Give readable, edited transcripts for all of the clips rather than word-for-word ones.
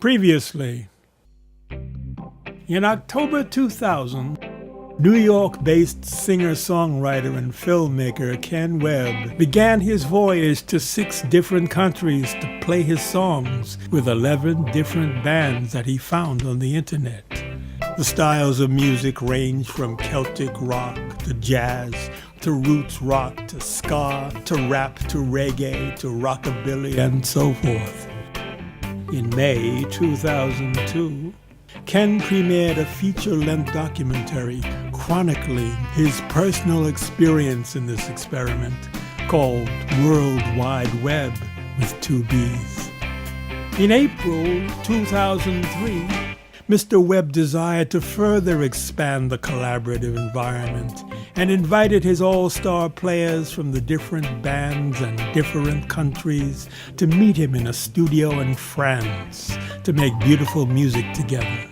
Previously, in October 2000, New York-based singer-songwriter and filmmaker Ken Webb began his voyage to 6 different countries to play his songs with 11 different bands that he found on the internet. The styles of music range from Celtic rock to jazz to roots rock to ska to rap to reggae to rockabilly and so forth. In May 2002, Ken premiered a feature-length documentary chronicling his personal experience in this experiment called World Wide Web with 2 B's. In April 2003, Mr. Webb desired to further expand the collaborative environment and invited his all-star players from the different bands and different countries to meet him in a studio in France to make beautiful music together.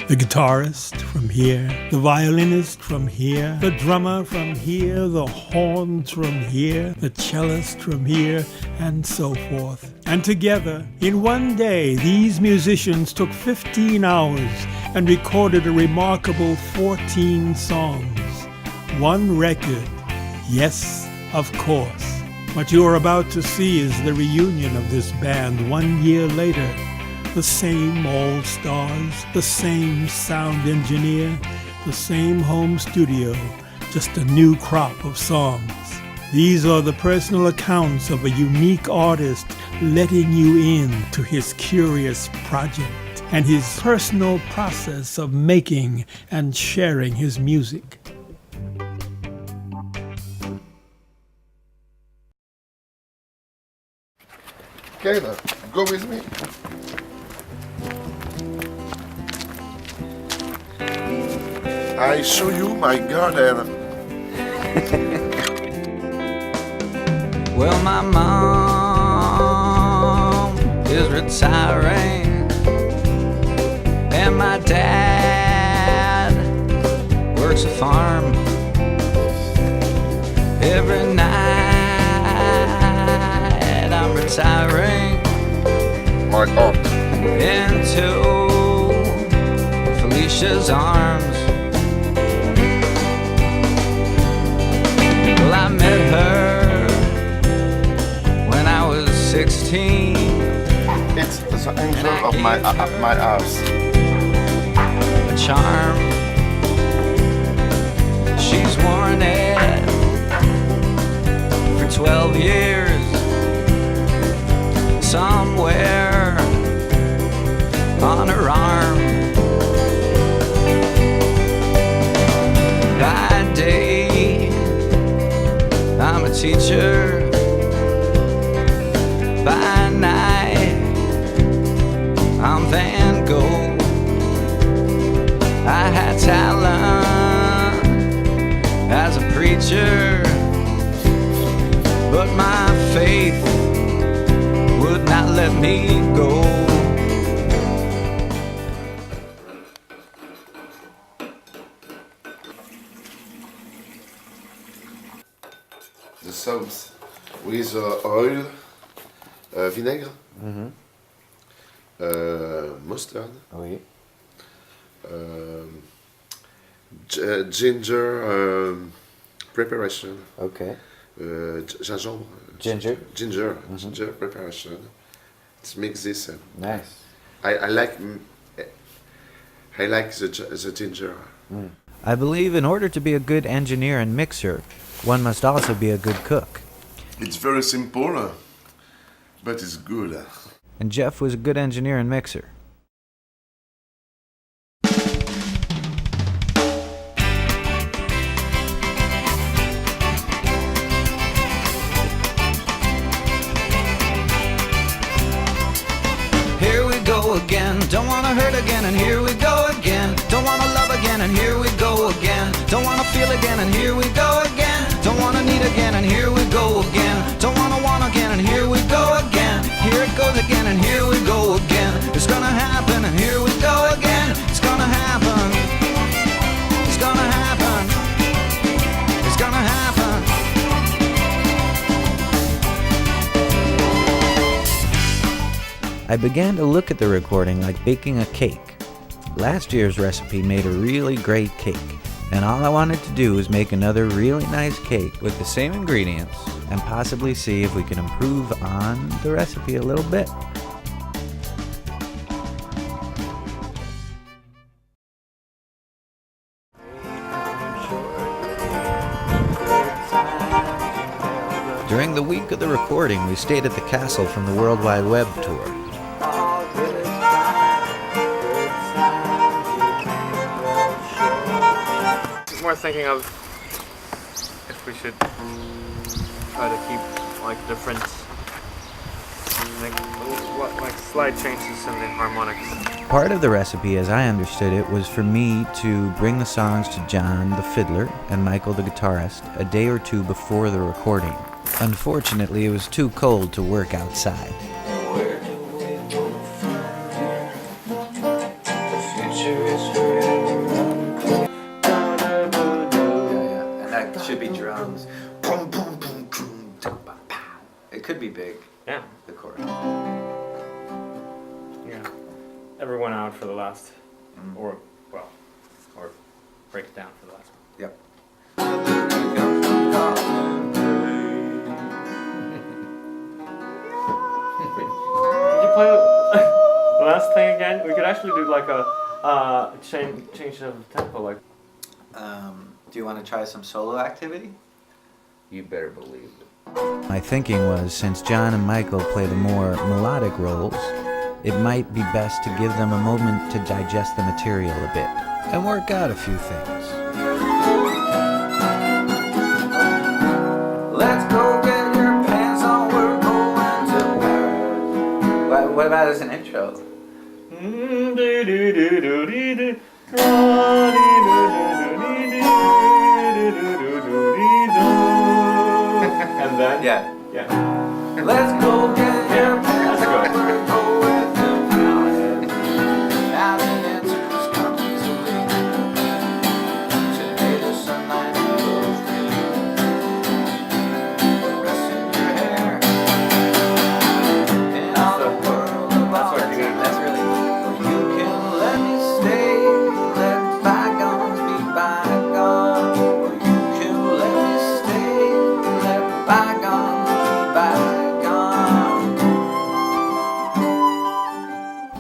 The guitarist from here, the violinist from here, the drummer from here, the horns from here, the cellist from here, and so forth. And together, in one day, these musicians took 15 hours and recorded a remarkable 14 songs. 1 record. Yes, of course. What you are about to see is the reunion of this band 1 year later. The same all-stars, the same sound engineer, the same home studio, just a new crop of songs. These are the personal accounts of a unique artist letting you in to his curious project and his personal process of making and sharing his music. Kayla, go with me. I show you my garden. Well, my mom is retiring, and my dad works a farm. Every night I'm retiring My aunt. into Felicia's arms. Well, I met her when I was 16. It's the angel of my house. A charm. She's worn it for 12 years. Somewhere on her arm. By day, I'm a teacher. By night, I'm Van Gogh. I had talent as a preacher, but my faith would not let me go. The sauce with oil, vinaigre, mustard, Oui. ginger preparation, Okay. gingembre, Ginger. ginger preparation. Let's mix this. Nice. I like the ginger. I believe in order to be a good engineer and mixer, one must also be a good cook. It's very simple, but it's good. And Jeff was a good engineer and mixer. Here we go again, don't wanna hurt again, and here we go again. Don't wanna love again, and here we go again. Don't wanna feel again, and here we go again. Don't wanna need again, and here we go again. Don't wanna want again, and here we go again. Here it goes again, and here we go again. It's gonna happen, and here we go again. It's gonna happen. It's gonna happen. It's gonna happen. I began to look at the recording like baking a cake. Last year's recipe made a really great cake, and all I wanted to do was make another really nice cake with the same ingredients and possibly see if we could improve on the recipe a little bit. During the week of the recording, we stayed at the castle from the World Wide Web tour. More thinking of if we should try to keep like different like slight changes in the harmonics. Part of the recipe, as I understood it, was for me to bring the songs to John the fiddler and Michael the guitarist a day or two before the recording. Unfortunately, it was too cold to work outside. And that should be drums. It could be big. Yeah. The chorus. Yeah. Everyone out for the last, or break it down for the last one. Yep. Could you play the last thing again? We could actually do like a change of tempo, like. Do you want to try some solo activity? You better believe it. My thinking was, since John and Michael play the more melodic roles, it might be best to give them a moment to digest the material a bit and work out a few things. Let's go get your pants on, we're going to Paris. What about as an intro? And then? Yeah. Let's go get your pants That's on, good. we're going to Paris. Now the answers come easily. Today the sunlight goes through. Rest in your hair. And all the world about what you need. That's really cool. you can let me stay. Let bygones be bygones. Or you can let me stay. Let bygones be bygones.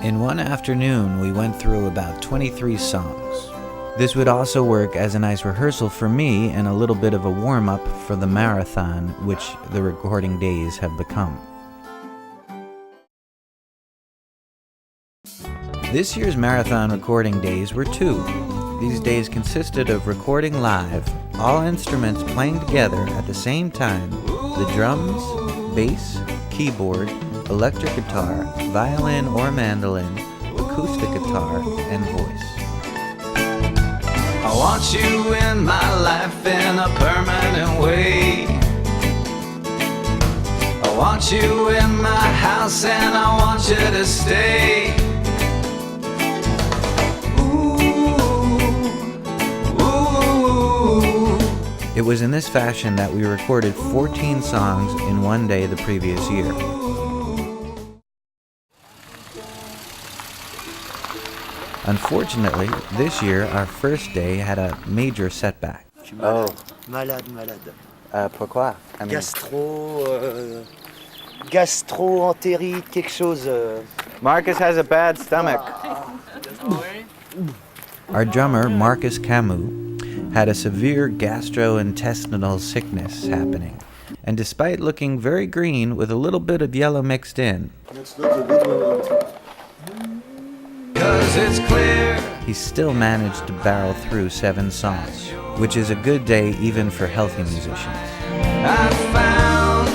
In one afternoon, we went through about 23 songs. This would also work as a nice rehearsal for me and a little bit of a warm-up for the marathon which the recording days have become. This year's marathon recording days were 2. These days consisted of recording live, all instruments playing together at the same time, the drums, bass, keyboard, electric guitar, violin or mandolin, acoustic guitar, and voice. I want you in my life in a permanent way. I want you in my house and I want you to stay. It was in this fashion that we recorded 14 songs in one day the previous year. Unfortunately, this year our first day had a major setback. Oh. Malade. Pourquoi? I mean, Gastro-entérite, quelque chose. Marcus has a bad stomach. Our drummer, Marcus Camus, had a severe gastrointestinal sickness happening. And despite looking very green with a little bit of yellow mixed in, Cause it's clear. he still managed to barrel through 7 songs, which is a good day even for healthy musicians. I found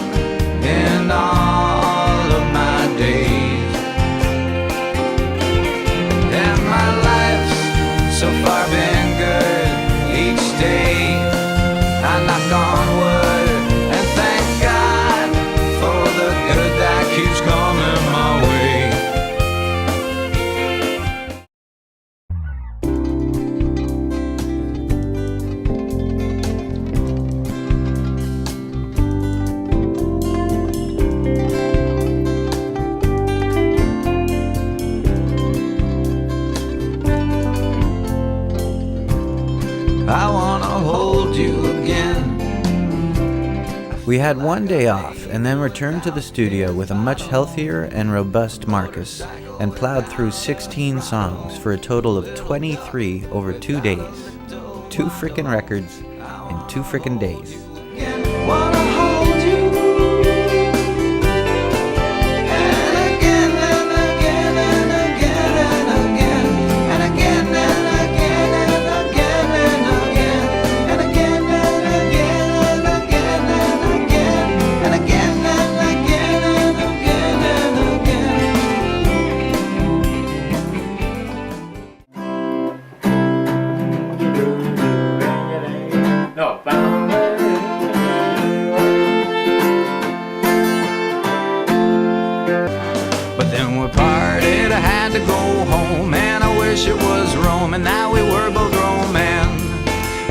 in all of my days, and my life's so far been good each day. I knock on wood and thank God for the good that keeps coming my way. We had one day off and then returned to the studio with a much healthier and robust Marcus and plowed through 16 songs for a total of 23 over 2 days. 2 frickin' records in 2 frickin' days. Wanna hold you. And again and again and again and again and again and again and again and again and again and again and again and again and again and again and again. No. But then we parted, I had to go home, and I wish it was Rome, and now we were both Roman.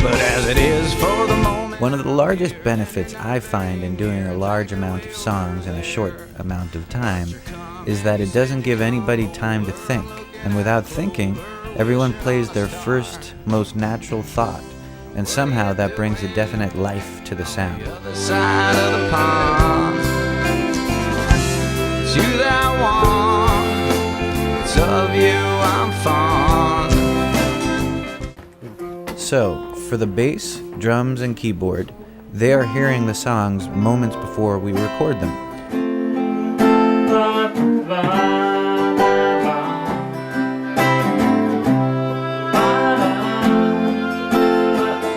But as it is for the moment. One of the largest benefits I find in doing a large amount of songs in a short amount of time is that it doesn't give anybody time to think, and without thinking, everyone plays their first, most natural thought, and somehow that brings a definite life to the sound. The side of the pond. It's you that I want. It's of you I'm fond. So, for the bass, drums, and keyboard, they are hearing the songs moments before we record them.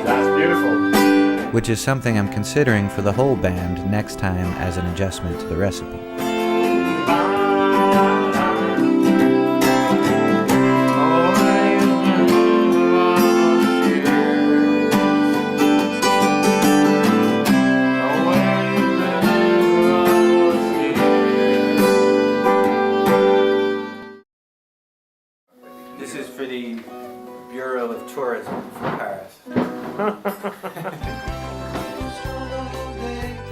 That's beautiful. Which is something I'm considering for the whole band next time as an adjustment to the recipe. This is for the Bureau of Tourism for Paris.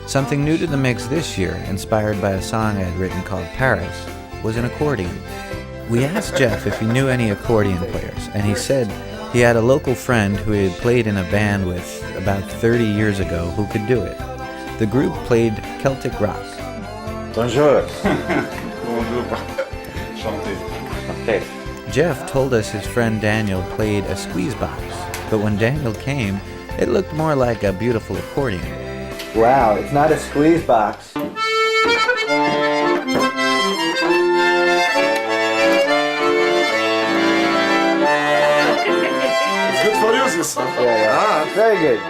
Something new to the mix this year, inspired by a song I had written called Paris, was an accordion. We asked Jeff if he knew any accordion players, and he said he had a local friend who he had played in a band with about 30 years ago who could do it. The group played Celtic rock. Bonjour. Bonjour. Chanté. Okay. Jeff told us his friend Daniel played a squeeze box, but when Daniel came, it looked more like a beautiful accordion. Wow, it's not a squeeze box. It's good for you, this. Yeah. Very good.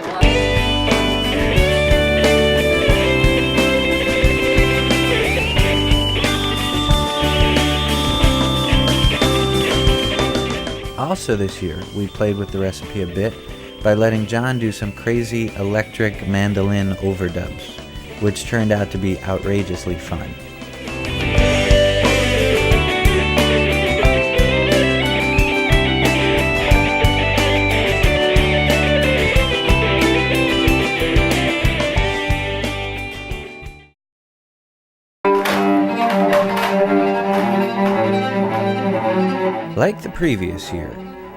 Also this year, we played with the recipe a bit by letting John do some crazy electric mandolin overdubs, which turned out to be outrageously fun. Like the previous year,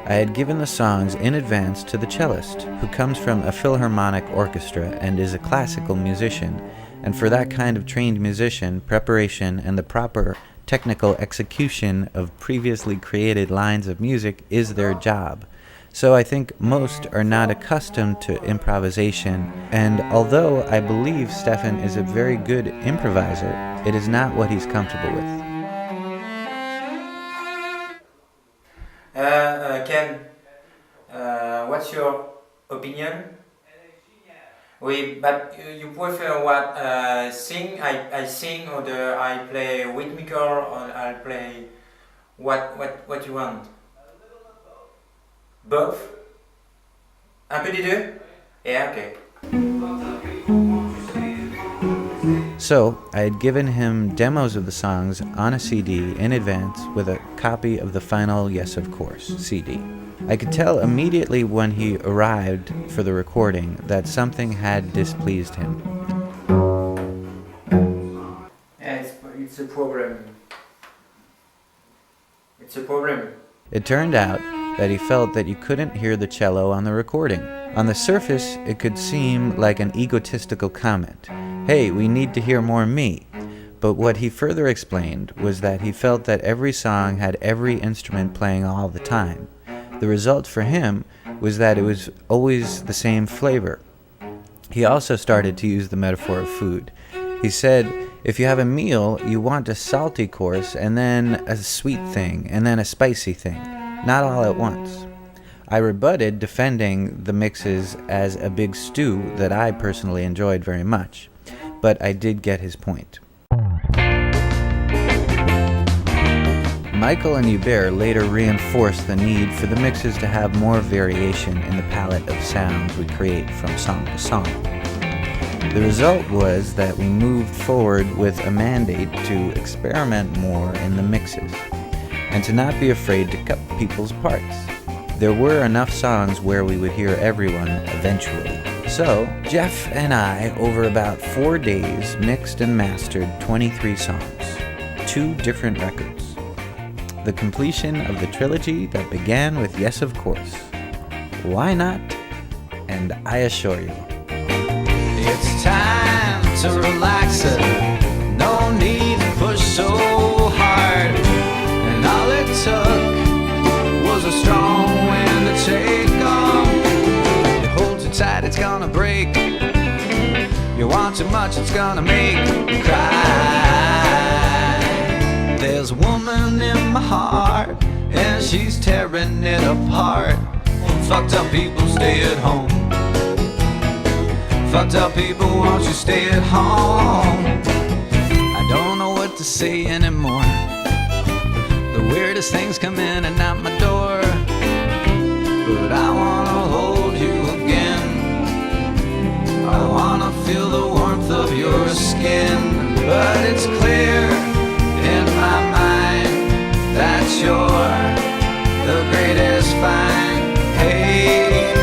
I had given the songs in advance to the cellist, who comes from a philharmonic orchestra and is a classical musician, and for that kind of trained musician, preparation and the proper technical execution of previously created lines of music is their job. So I think most are not accustomed to improvisation, and although I believe Stefan is a very good improviser, it is not what he's comfortable with. Ken, what's your opinion? But you prefer what? Sing? I sing, or I play rhythmical, or I play what you want? Both? Un peu des deux? Yeah, okay. So, I had given him demos of the songs on a CD in advance with a copy of the final Yes Of Course CD. I could tell immediately when he arrived for the recording that something had displeased him. Yeah, it's a problem. It's a problem. It turned out that he felt that you couldn't hear the cello on the recording. On the surface, it could seem like an egotistical comment. Hey, we need to hear more me. But what he further explained was that he felt that every song had every instrument playing all the time. The result for him was that it was always the same flavor. He also started to use the metaphor of food. He said, if you have a meal, you want a salty course, and then a sweet thing, and then a spicy thing, not all at once. I rebutted, defending the mixes as a big stew that I personally enjoyed very much, but I did get his point. Michael and Hubert later reinforced the need for the mixes to have more variation in the palette of sounds we create from song to song. The result was that we moved forward with a mandate to experiment more in the mixes, and to not be afraid to cut people's parts. There were enough songs where we would hear everyone eventually. So, Jeff and I, over about 4 days, mixed and mastered 23 songs, 2 different records. The completion of the trilogy that began with Yes Of Course, Why Not, and I Assure You. It's time to relax it. No need to push so hard. And all it took was a strong wind to take off. You hold too tight, it's gonna break. You want too much, it's gonna make you cry. There's a woman in my heart, and she's tearing it apart. Fucked up people stay at home. Fucked up people, won't you stay at home? I don't know what to say anymore. The weirdest things come in and out my door. But I wanna hold you again. I wanna feel the warmth of your skin. But it's clear in my mind that you're the greatest find. Hey,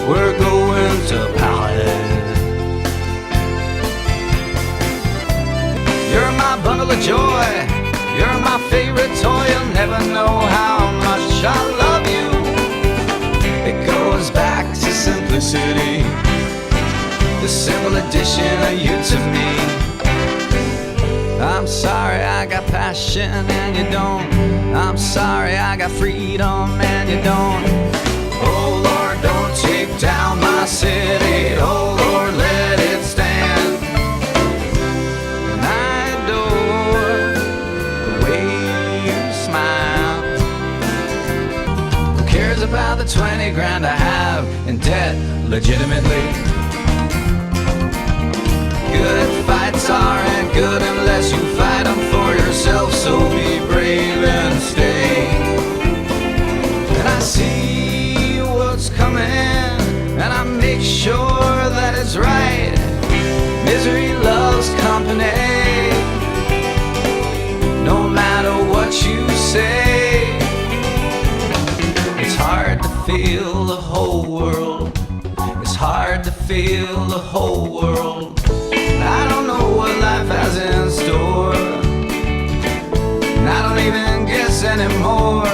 we're going to Paris. You're my bundle of joy. You're my favorite toy. You'll never know how much I love you. It goes back to simplicity, the simple addition of you to me. I'm sorry I got passion and you don't. I'm sorry I got freedom and you don't. Oh Lord, don't take down my city. Oh Lord, let it stand. And I adore the way you smile. Who cares about the 20 grand I have in debt legitimately? Good fights aren't good unless you fight them for yourself. So be brave and stay. And I see what's coming, and I make sure that it's right. Misery loves company, no matter what you say. It's hard to feel the whole world. It's hard to feel the whole world. I don't know what life has in store, and I don't even guess anymore.